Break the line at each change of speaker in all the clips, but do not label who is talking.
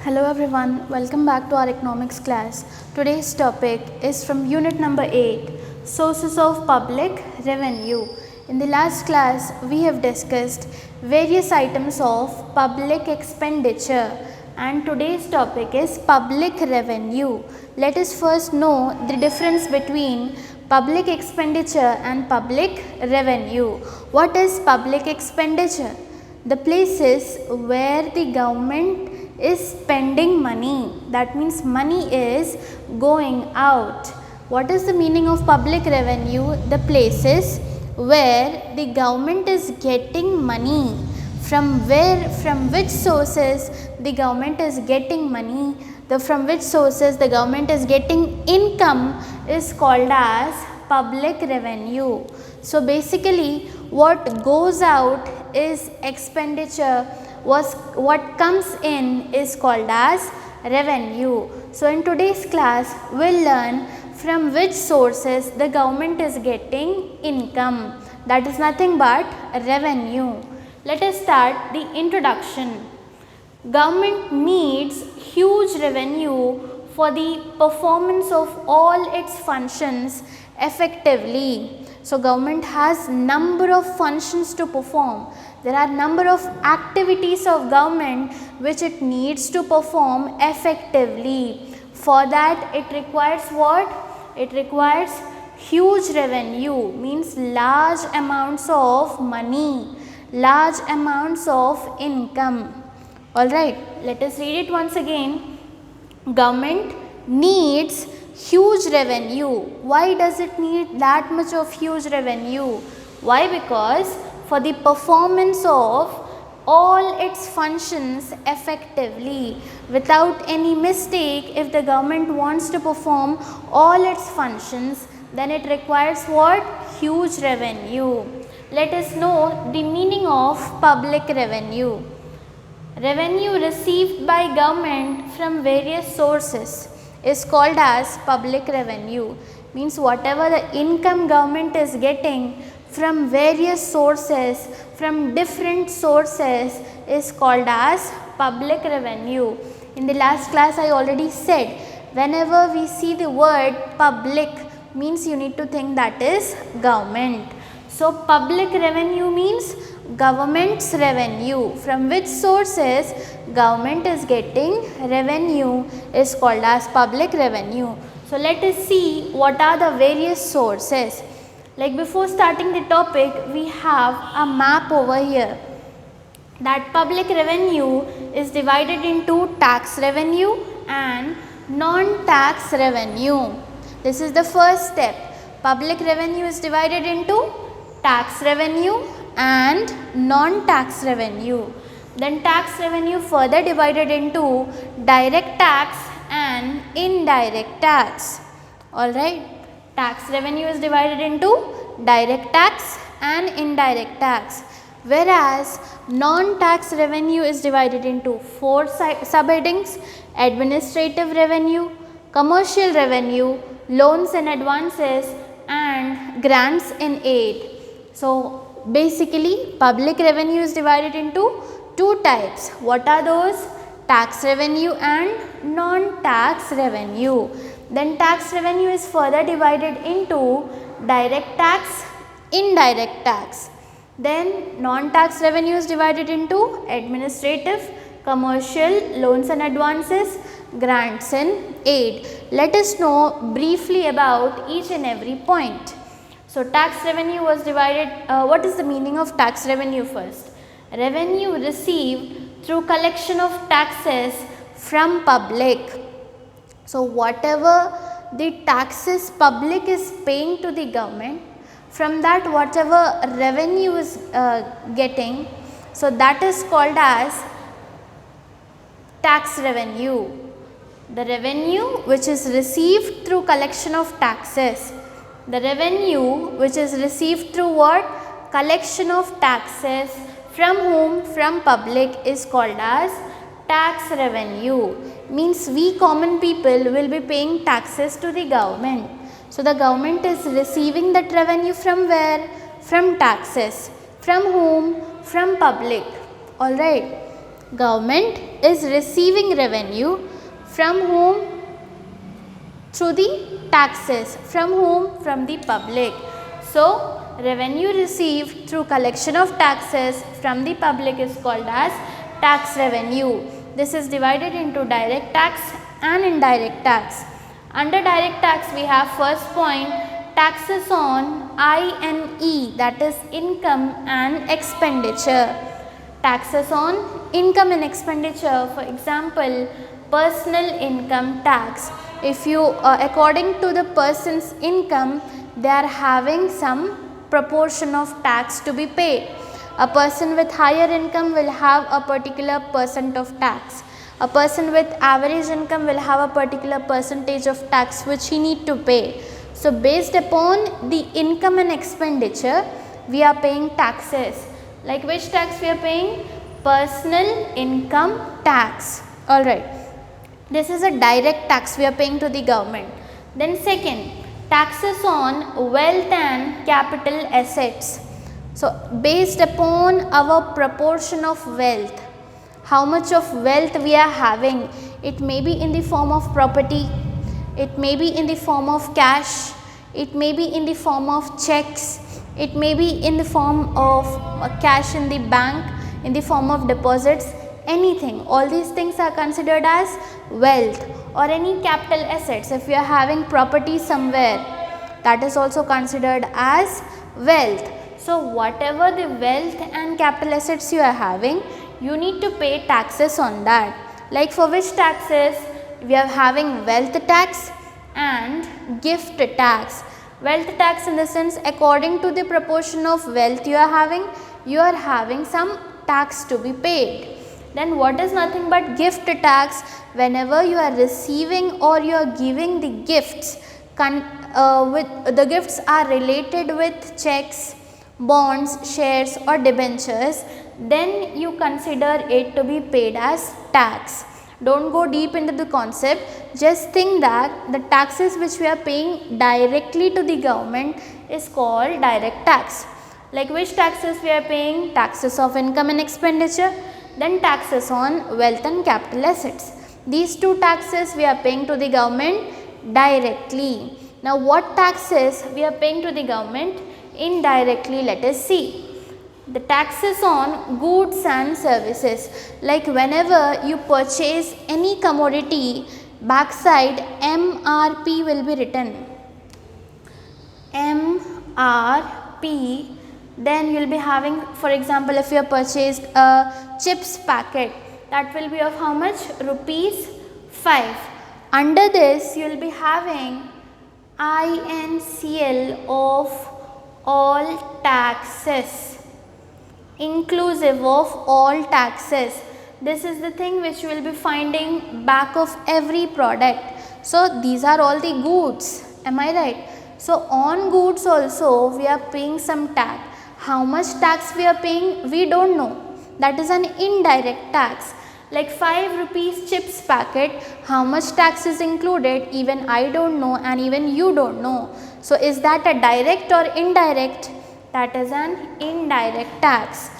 Hello everyone, welcome back to our economics class. Today's topic is from unit number 8, sources of public revenue. In the last class, we have discussed various items of public expenditure and today's topic is public revenue. Let us first know the difference between public expenditure and public revenue. What is public expenditure? The places where the government is spending money, that means money is going out. What is the meaning of public revenue? The places where the government is getting money. From which sources the government is getting money, from which sources the government is getting income is called as public revenue. So basically what goes out is expenditure, what comes in is called as revenue. So in today's class we'll learn from which sources the government is getting income, that is nothing but revenue. Let us start the introduction. Government needs huge revenue for the performance of all its functions effectively. So government has number of functions to perform. There are number of activities of government which it needs to perform effectively. For that it requires what? It requires huge revenue, means large amounts of money, large amounts of income. Alright, let us read it once again. Government needs huge revenue. Why does it need that much of huge revenue? Why? Because for the performance of all its functions effectively, without any mistake, if the government wants to perform all its functions, then it requires what? Huge revenue. Let us know the meaning of public revenue. Revenue received by government from various sources is called as public revenue. Means whatever the income government is getting from various sources, from different sources, is called as public revenue. In the last class I already said, whenever we see the word public, means you need to think that is government. So public revenue means government's revenue. From which sources government is getting revenue is called as public revenue. So let us see what are the various sources. Like before starting the topic, we have a map over here. That public revenue is divided into tax revenue and non-tax revenue. This is the first step. Public revenue is divided into tax revenue and non-tax revenue. Then tax revenue further divided into direct tax and indirect tax. Alright, tax revenue is divided into direct tax and indirect tax. Whereas non-tax revenue is divided into 4 subheadings: administrative revenue, commercial revenue, loans and advances, and grants and aid. So basically public revenue is divided into 2 types. What are those? Tax revenue and non-tax revenue. Then tax revenue is further divided into direct tax, indirect tax. Then non-tax revenue is divided into administrative, commercial, loans and advances, grants and aid. Let us know briefly about each and every point. So tax revenue was divided, what is the meaning of tax revenue first? Revenue received through collection of taxes from public. So whatever the taxes public is paying to the government, from that whatever revenue is getting, so that is called as tax revenue. The revenue which is received through collection of taxes. The revenue which is received through what? Collection of taxes. From whom? From public is called as tax revenue. Means we common people will be paying taxes to the government. So the government is receiving that revenue from where? From taxes. From whom? From public. Alright. Government is receiving revenue from whom? Through the taxes. From whom? From the public. So, revenue received through collection of taxes from the public is called as tax revenue. This is divided into direct tax and indirect tax. Under direct tax, we have first point, taxes on INE, that is income and expenditure. Taxes on income and expenditure, for example, personal income tax. If you according to the person's income, they are having some proportion of tax to be paid. A person with higher income will have a particular percent of tax. A person with average income will have a particular percentage of tax which he need to pay. So, based upon the income and expenditure, we are paying taxes. Like which tax we are paying? Personal income tax. Alright. This is a direct tax we are paying to the government. Then second, taxes on wealth and capital assets. So, based upon our proportion of wealth, how much of wealth we are having, it may be in the form of property, it may be in the form of cash, it may be in the form of checks, it may be in the form of cash in the bank, in the form of deposits, anything. All these things are considered as wealth. Or any capital assets, if you are having property somewhere, that is also considered as wealth. So, whatever the wealth and capital assets you are having, you need to pay taxes on that. Like for which taxes? We are having wealth tax and gift tax. Wealth tax in the sense, according to the proportion of wealth you are having some tax to be paid. Then what is nothing but gift tax? Whenever you are receiving or you are giving the gifts, with the gifts are related with checks, bonds, shares or debentures, then you consider it to be paid as tax. Don't go deep into the concept, just think that the taxes which we are paying directly to the government is called direct tax. Like which taxes we are paying? Taxes of income and expenditure, then taxes on wealth and capital assets. These two taxes we are paying to the government directly. Now what taxes we are paying to the government indirectly? Let us see. The taxes on goods and services, like whenever you purchase any commodity, backside MRP will be written. MRP, then you will be having, for example, if you have purchased a chips packet, that will be of how much? Rupees 5. Under this you will be having INCL of all taxes, inclusive of all taxes. This is the thing which you will be finding back of every product. So, these are all the goods, am I right? So, on goods also we are paying some tax. How much tax we are paying? We don't know. That is an indirect tax. Like 5 rupees chips packet, how much tax is included? Even I don't know and even you don't know. So, is that a direct or indirect? That is an indirect tax.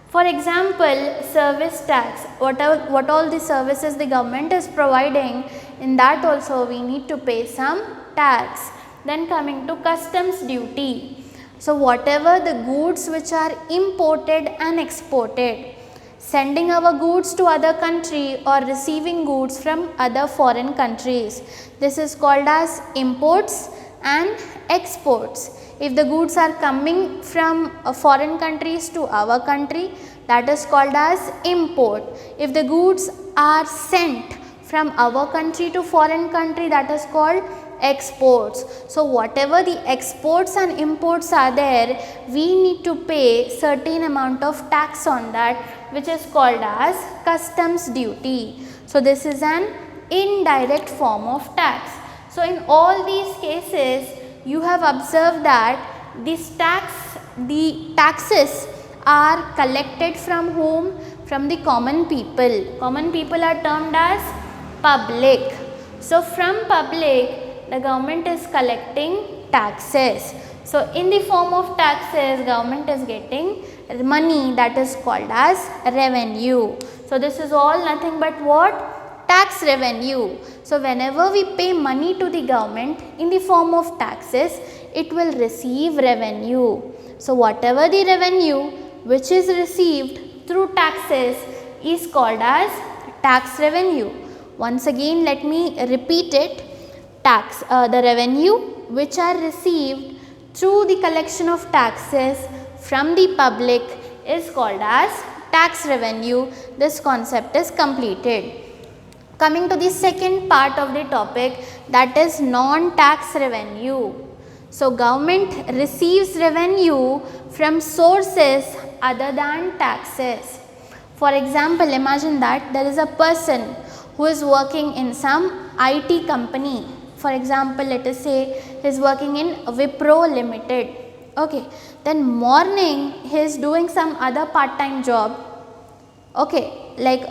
For example, service tax, what all the services the government is providing, in that also we need to pay some tax. Then coming to customs duty. So, whatever the goods which are imported and exported, sending our goods to other country or receiving goods from other foreign countries, this is called as imports and exports. If the goods are coming from foreign countries to our country, that is called as import. If the goods are sent from our country to foreign country, that is called exports. So, whatever the exports and imports are there, we need to pay certain amount of tax on that, which is called as customs duty. So, this is an indirect form of tax. So, in all these cases, you have observed that the taxes are collected from whom? From the common people. Common people are termed as public. So, from public, the government is collecting taxes. So, in the form of taxes, government is getting money, that is called as revenue. So this is all nothing but what? Tax revenue. So whenever we pay money to the government in the form of taxes, it will receive revenue. So whatever the revenue which is received through taxes is called as tax revenue. Once again let me repeat it. The revenue which are received through the collection of taxes from the public is called as tax revenue. This concept is completed. Coming to the second part of the topic, that is non-tax revenue. So government receives revenue from sources other than taxes. For example, imagine that there is a person who is working in some IT company. For example, let us say he is working in Wipro Limited. Okay, then morning he is doing some other part-time job. Okay, like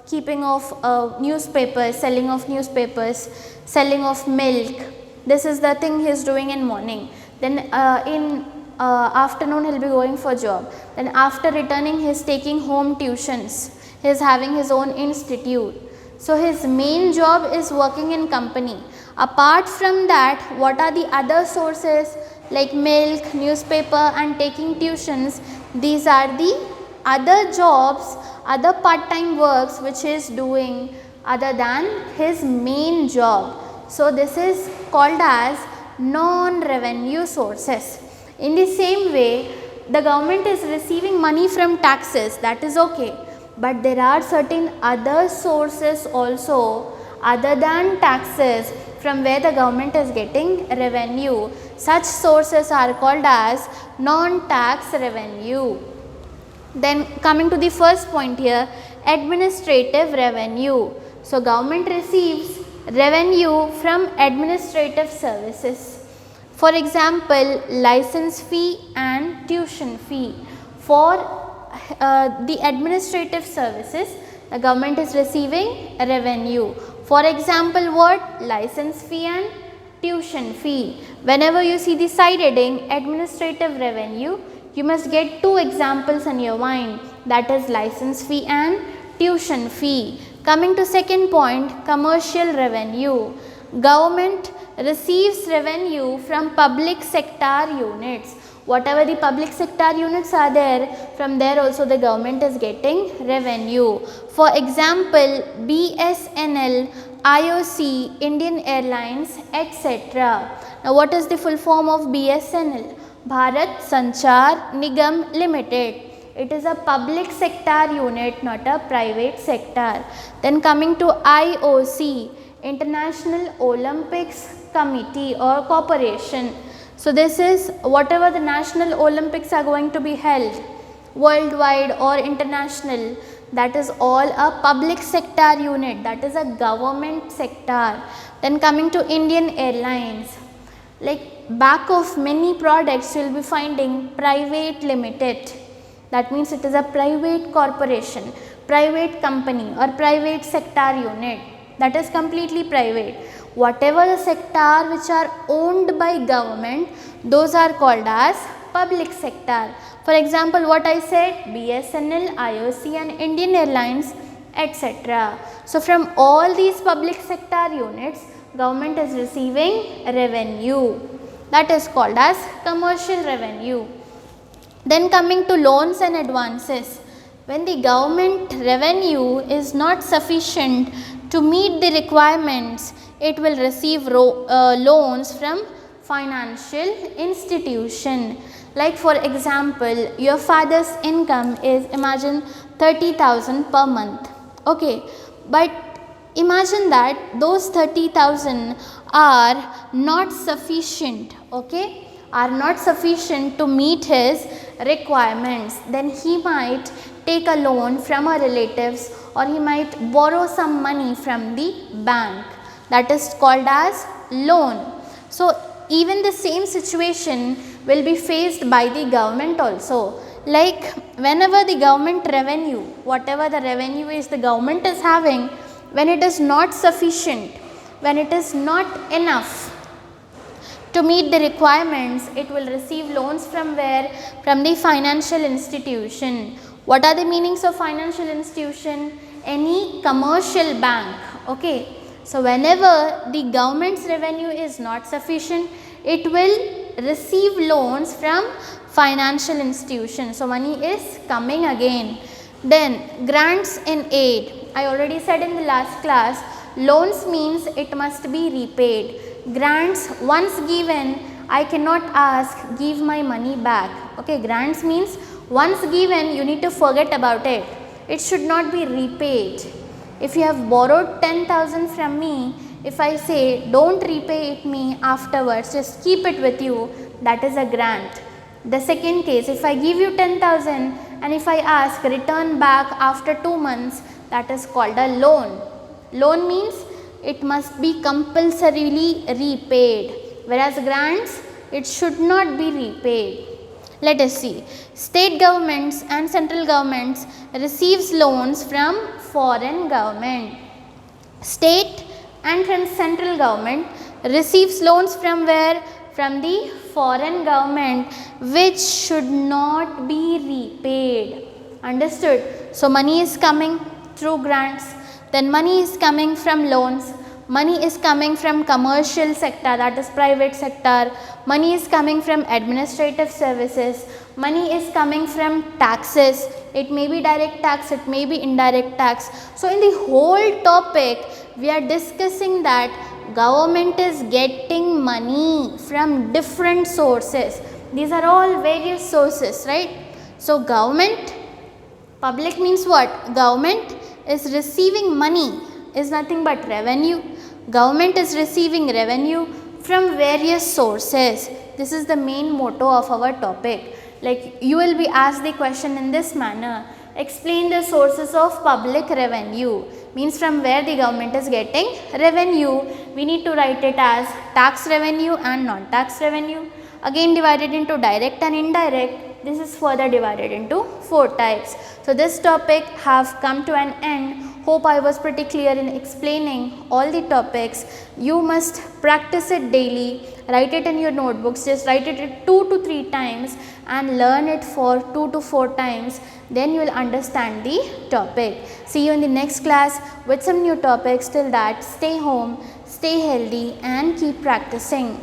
keeping of newspapers, selling of newspapers, selling of milk. This is the thing he is doing in morning. Then in afternoon he will be going for job. Then after returning he is taking home tuitions. He is having his own institute. So his main job is working in company. Apart from that, what are the other sources like milk, newspaper and taking tuitions? These are the other jobs, other part-time works which he is doing other than his main job. So this is called as non-revenue sources. In the same way, the government is receiving money from taxes, that is okay. But there are certain other sources also other than taxes from where the government is getting revenue. Such sources are called as non-tax revenue. Then coming to the first point here, administrative revenue. So government receives revenue from administrative services. For example, license fee and tuition fee. For the administrative services, the government is receiving revenue. For example, what? License fee and tuition fee. Whenever you see the side heading administrative revenue, you must get two examples in your mind, that is license fee and tuition fee. Coming to second point, commercial revenue. Government receives revenue from public sector units. Whatever the public sector units are there, from there also the government is getting revenue. For example, BSNL, IOC, Indian Airlines, etc. Now what is the full form of BSNL? Bharat Sanchar Nigam Limited. It is a public sector unit, not a private sector. Then coming to IOC, International Olympics Committee or Corporation. So this is whatever the national Olympics are going to be held, worldwide or international, that is all a public sector unit, that is a government sector. Then coming to Indian Airlines, like back of many products you will be finding private limited. That means it is a private corporation, private company or private sector unit, that is completely private. Whatever the sector which are owned by government, those are called as public sector. For example, what I said, BSNL, IOC and Indian Airlines, etc. So from all these public sector units, government is receiving revenue, that is called as commercial revenue. Then coming to loans and advances. When the government revenue is not sufficient to meet the requirements, it will receive loans from financial institution. Like for example, your father's income is, imagine, 30,000 per month. Okay, but imagine that those 30,000 are not sufficient, okay, are not sufficient to meet his requirements. Then he might take a loan from our relatives or he might borrow some money from the bank. That is called as loan. So even the same situation will be faced by the government also. Like whenever the government revenue, whatever the revenue is the government is having, when it is not sufficient, when it is not enough To meet the requirements, it will receive loans from where? From the financial institution. What are the meanings of financial institution? Any commercial bank. Okay. So whenever the government's revenue is not sufficient, it will receive loans from financial institution. So money is coming again. Then grants and aid. I already said in the last class, loans means it must be repaid. Grants, once given, I cannot ask, give my money back. Okay, grants means once given, you need to forget about it. It should not be repaid. If you have borrowed 10,000 from me, if I say don't repay it me afterwards, just keep it with you, that is a grant. The second case, if I give you 10,000 and if I ask return back after 2 months, that is called a loan. Loan means it must be compulsorily repaid, whereas grants, it should not be repaid. Let us see. State governments and central governments receives loans from foreign government. State and from central government receives loans from where? From the foreign government, which should not be repaid. Understood? So money is coming through grants, then money is coming from loans, money is coming from commercial sector, that is private sector, money is coming from administrative services, money is coming from taxes, it may be direct tax, it may be indirect tax. So in the whole topic, we are discussing that government is getting money from different sources. These are all various sources, right? So government, public means what? Government is receiving money, is nothing but revenue. Government is receiving revenue from various sources. This is the main motto of our topic. Like you will be asked the question in this manner. Explain the sources of public revenue. Means from where the government is getting revenue. We need to write it as tax revenue and non-tax revenue. Again divided into direct and indirect. This is further divided into 4 types. So this topic have come to an end. Hope I was pretty clear in explaining all the topics. You must practice it daily. Write it in your notebooks. Just write it 2 to 3 times and learn it for 2 to 4 times. Then you will understand the topic. See you in the next class with some new topics. Till that, stay home, stay healthy and keep practicing.